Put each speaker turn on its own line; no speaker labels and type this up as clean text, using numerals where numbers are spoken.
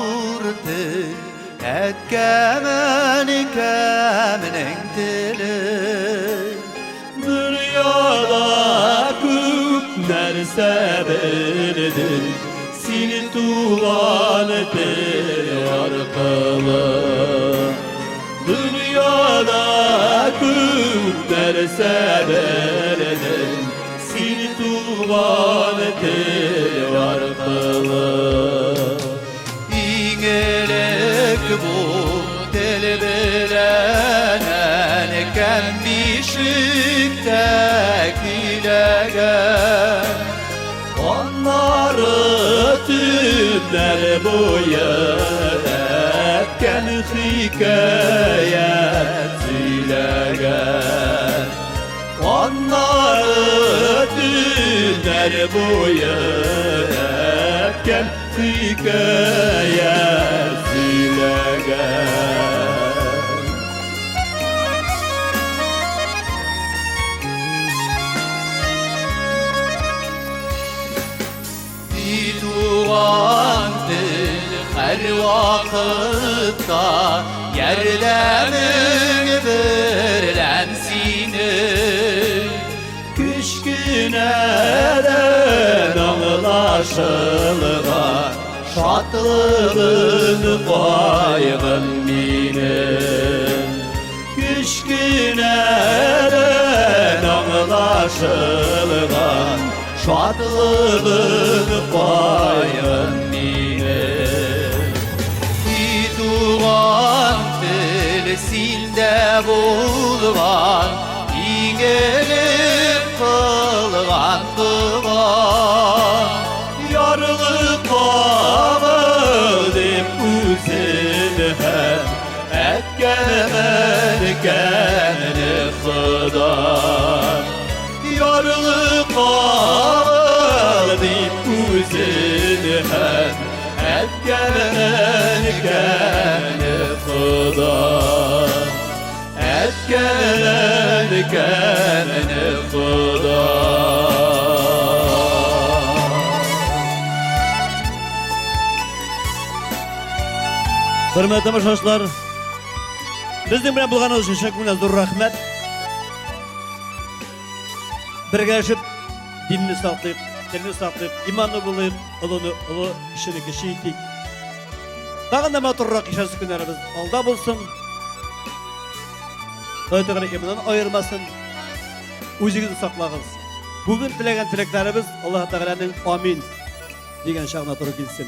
durdu Ekkemen keminin dili
Dünyada köp nerse bildin Seni tuğan etti arkalı Dünyada köp nerse bildin Seni tuğan etti arkalı
İngelik bu dil bilenen Kem bişiktek dilegen
Onları tümler boyu Ekken hikayet zilegen Onları tümler boyu Ekken hikayet zilegen
Diduan dil her vakitta Yerlerin birlensini
Küçküneden anlaşılgan Şatlığın payın benim Küçküneden anlaşılgan Şatlığın payın benim
Diduan dil sinde bulgan İngelik kılgan dıgan
Yarlı kavul dip üzün hem Ekkemen kendini kıdan Yarlı kavul dip üzün hem Ekkemen kendini kıdan Ekkemen kendini kıdan Hürmetli tamашaşlar, bizden bilen bulganınız için şeklinde zor rahmet. Birleşip dinini saklayıp, dilini saklayıp, imanlı bulayıp, ulu işini kişiydik. Dağında maturrak işarısı günlerimiz alda bulsun. Dağıtığını imandan ayırmasın. Üzüğünü saklağız. Bugün dilegen dileklerimiz Allah Teala'nın amin. Degen şahına doğru gitsin.